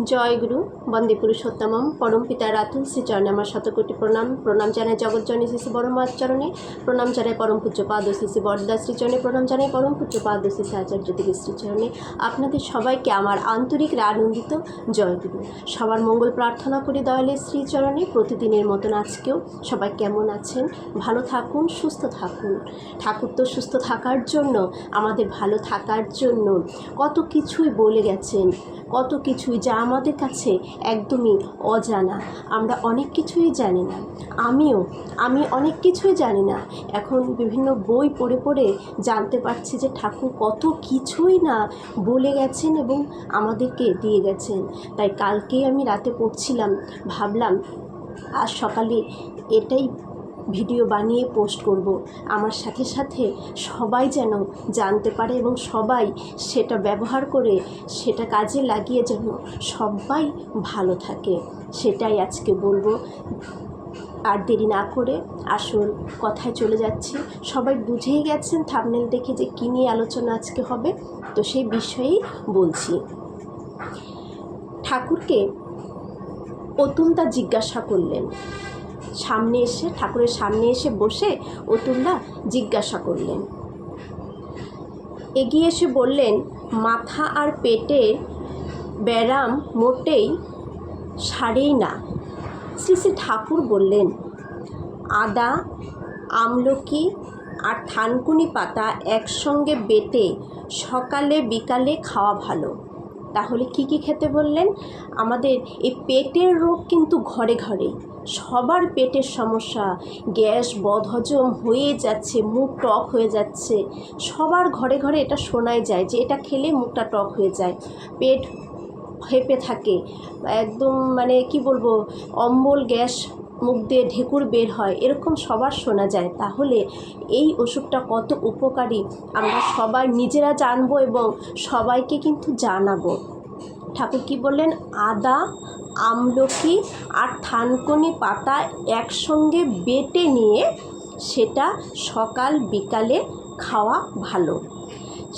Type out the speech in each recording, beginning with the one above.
জয় গুরু বন্দে পুরুষোত্তমম পরম পিতার রাতুল শ্রীচরণে আমার শতকোটি প্রণাম জানাই জগৎজনী শ্রী বড় মার চরণে, প্রণাম জানাই পরম পূজ্য পাদ শ্রী বরদা শ্রীচরণে, প্রণাম জানাই পরম পূজ্য পাদ শ্রী আচার্য দেবী শ্রীচরণে। আপনাদের সবাইকে আমার আন্তরিক আনন্দিত জয় গুরু। সবার মঙ্গল প্রার্থনা করি দয়ালের শ্রীচরণে। প্রতিদিনের মতন আজকেও সবাই কেমন আছেন? ভালো থাকুন, সুস্থ থাকুন। ঠাকুর তো সুস্থ থাকার জন্য, আমাদের ভালো থাকার জন্য কত কিছুই বলে গেছেন, কত কিছুই যা আমাদের কাছে একদমই অজানা। আমরা অনেক কিছুই জানি না, আমি অনেক কিছুই জানি না। এখন বিভিন্ন বই পড়ে পড়ে জানতে পারছি যে ঠাকুর কত কিছুই না বলে গেছেন এবং আমাদেরকে দিয়ে গেছেন। তাই কালকেই আমি রাতে পড়ছিলাম, ভাবলাম আজ সকালে এটাই ভিডিও বানিয়ে পোস্ট করব। আমার সাথে সাথে সবাই যেন জানতে পারে এবং সবাই সেটা ব্যবহার করে সেটা কাজে লাগিয়ে যেন সবাই ভালো থাকে, সেটাই আজকে বলবো। আর দেরি না করে আসল কথায় চলে যাচ্ছি। সবাই বুঝেই গেছেন থাম্বনেল দেখে যে কী নিয়ে আলোচনা আজকে হবে, তো সেই বিষয়েই বলছি। ঠাকুরকে অতুলদা জিজ্ঞাসা করলেন, ঠাকুরের সামনে এসে বসে অতুলদা জিজ্ঞাসা করলেন, এগিয়ে এসে বললেন, মাথা আর পেটের ব্যারাম মোটেই সারেই না। শ্রী শ্রী ঠাকুর বললেন, আদা, আমলকি আর থানকুনি পাতা একসঙ্গে বেটে সকালে বিকালে খাওয়া ভালো। তাহলে কি কি খেতে বললেন? আমাদের এই পেটের রোগ কিন্তু ঘরে ঘরে, সবার পেটের সমস্যা, গ্যাস বদহজম হয়ে যাচ্ছে, মুখ টক হয়ে যাচ্ছে, সবার ঘরে ঘরে এটা শোনাই যায় যে এটা খেলে মুখটা টক হয়ে যায়, পেট হেঁপে থাকে, একদম মানে কি বলবো, অম্বল গ্যাস, মুখ দিয়ে ঢেকুর বের হয়, এরকম সবার শোনা যায়। তাহলে এই ওষুধটা কত উপকারী আমরা সবাই নিজেরা জানবো এবং সবাইকে কিন্তু জানাবো। ঠাকুর কি বললেন? আদা, আমলকি আর থানকুনি পাতা একসঙ্গে বেটে নিয়ে সেটা সকাল বিকালে খাওয়া ভালো।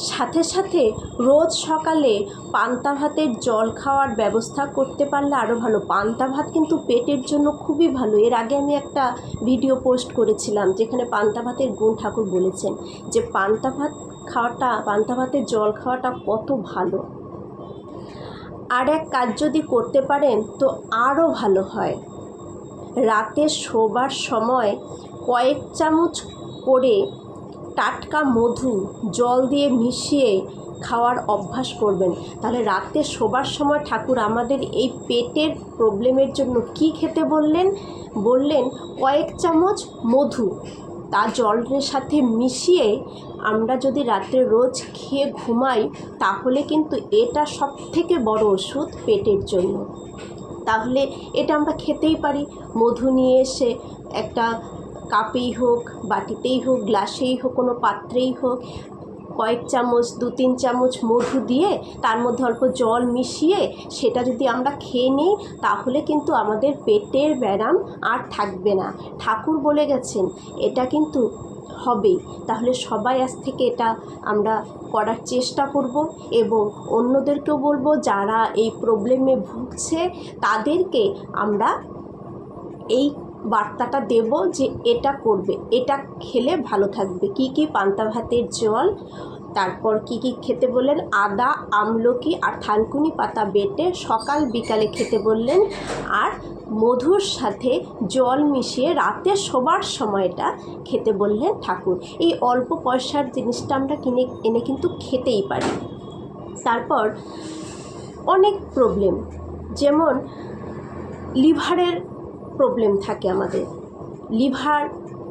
সাথে সাথে রোজ সকালে পান্তা ভাতের জল খাওয়ার ব্যবস্থা করতে পারলে আরও ভালো। পান্তা ভাত কিন্তু পেটের জন্য খুবই ভালো। এর আগে আমি একটা ভিডিও পোস্ট করেছিলাম যেখানে পান্তা ভাতের গুণ ঠাকুর বলেছেন যে পান্তা ভাতের জল খাওয়াটা কত ভালো। আর এক কাজ যদি করতে পারেন তো আরও ভালো হয়, রাতে শোবার সময় কয়েক চামচ করে টাটকা মধু জল দিয়ে মিশিয়ে খাওয়ার অভ্যাস করবেন। তাহলে রাতে শোবার সময় ঠাকুর আমাদের এই পেটের প্রবলেমের জন্য কি খেতে বললেন কয়েক চামচ মধু তা জলের সাথে মিশিয়ে আমরা যদি রাত্রে রোজ খেয়ে ঘুমাই তাহলে কিন্তু এটা সবথেকে বড় ওষুধ পেটের জন্য। তাহলে এটা আমরা খেতেই পারি। মধু নিয়ে এসে একটা কাপেই হোক, বাটিতেই হোক, গ্লাসেই হোক, কোনো পাত্রেই হোক, কয়েক চামচ 2-3 চামচ মধু দিয়ে তার মধ্যে অল্প জল মিশিয়ে সেটা যদি আমরা খেয়ে নিই তাহলে কিন্তু আমাদের পেটের ব্যারাম আর থাকবে না। ঠাকুর বলে গেছেন এটা কিন্তু হবেই। তাহলে সবাই আজ থেকে এটা আমরা করার চেষ্টা করব এবং অন্যদেরকেও বলবো যারা এই প্রবলেমে ভুগছে তাদেরকে আমরা এই বার্তাটা দেব যে এটা করবে, এটা খেলে ভালো থাকবে। কি কি? পান্তা ভাতের জল, তারপর কি কি খেতে বললেন? আদা, আমলকি আর থানকুনি পাতা বেটে সকাল বিকালে খেতে বললেন, আর মধুর সাথে জল মিশিয়ে রাতে শোবার সময়টা খেতে বললেন ঠাকুর। এই অল্প পয়সার জিনিসটা আমরা কিনে এনে কিন্তু খেতেই পারি। তারপর অনেক প্রবলেম, যেমন লিভারের প্রবলেম থাকে আমাদের, লিভার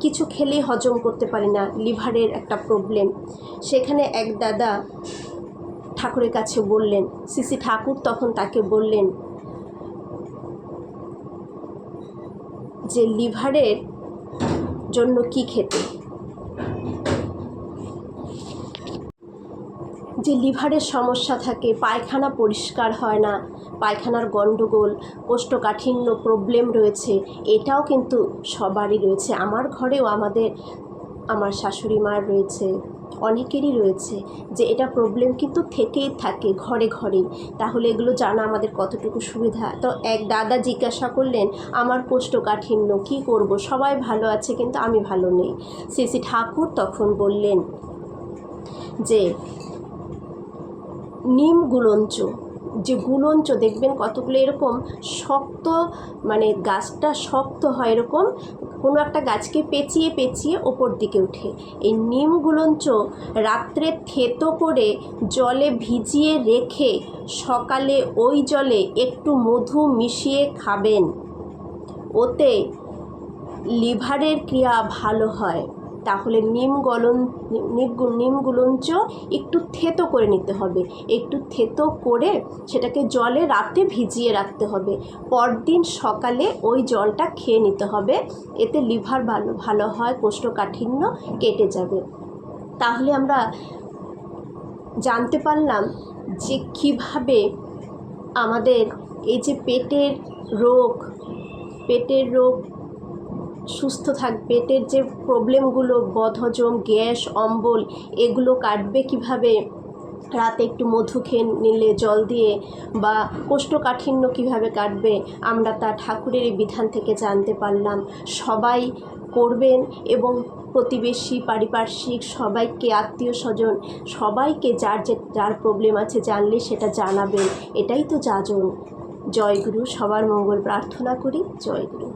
কিছু খেলেই হজম করতে পারি না, লিভারের একটা প্রবলেম। সেখানে এক দাদা ঠাকুরের কাছে বললেন, শ্রী ঠাকুর তখন তাকে বললেন যে লিভারের জন্য কি খেতে, যে লিভারের সমস্যা থাকে, পায়খানা পরিষ্কার হয় না, পায়খানার গণ্ডগোল, কোষ্ঠকাঠিন্য প্রবলেম রয়েছে, এটাও কিন্তু সবারই রয়েছে। আমার ঘরেও আমার শাশুড়ি মার রয়েছে, অনেকেরই রয়েছে যে এটা প্রবলেম কিন্তু থেকেই থাকে ঘরে ঘরেই। তাহলে এগুলো জানা আমাদের কতটুকু সুবিধা। তো এক দাদা জিজ্ঞাসা করলেন, আমার কোষ্ঠকাঠিন্য কী করব, সবাই ভালো আছে কিন্তু আমি ভালো নেই। শ্রী শ্রী ঠাকুর তখন বললেন যে নিম গুলঞ্চ, যে গুলঞ্চ দেখবেন কতগুলো এরকম শক্ত, মানে গাছটা শক্ত হয় এরকম, কোনো একটা গাছকে পেঁচিয়ে পেঁচিয়ে ওপর দিকে ওঠে। এই নিম গুলঞ্চ রাত্রে থেতো করে জলে ভিজিয়ে রেখে সকালে ওই জলে একটু মধু মিশিয়ে খাবেন, ওতে লিভারের ক্রিয়া ভালো হয়। তাহলে নিম গুলঞ্চ একটু থেতো করে নিতে হবে, একটু থেতো করে সেটাকে জলে রাতে ভিজিয়ে রাখতে হবে, পরদিন সকালে ওই জলটা খেয়ে নিতে হবে। এতে লিভার ভালো হয়, কোষ্ঠকাঠিন্য কেটে যাবে। তাহলে আমরা জানতে পারলাম যে কিভাবে আমাদের এই যে পেটের রোগ সুস্থ থাকবে, পেটের যে প্রবলেমগুলো, বদহজম, গ্যাস, অম্বল, এগুলো কাটবে কিভাবে, রাতে একটু মধু খেয়ে নিলে জল দিয়ে, বা কোষ্ঠকাঠিন্য কিভাবে কাটবে, আমরা তা ঠাকুরের এই বিধান থেকে জানতে পারলাম। সবাই করবেন এবং প্রতিবেশী, পারিপার্শ্বিক সবাইকে, আত্মীয় স্বজন সবাইকে যার প্রবলেম আছে জানলে সেটা জানাবেন। এটাই তো যাজন। জয় গুরু। সবার মঙ্গল প্রার্থনা করি। জয় গুরু।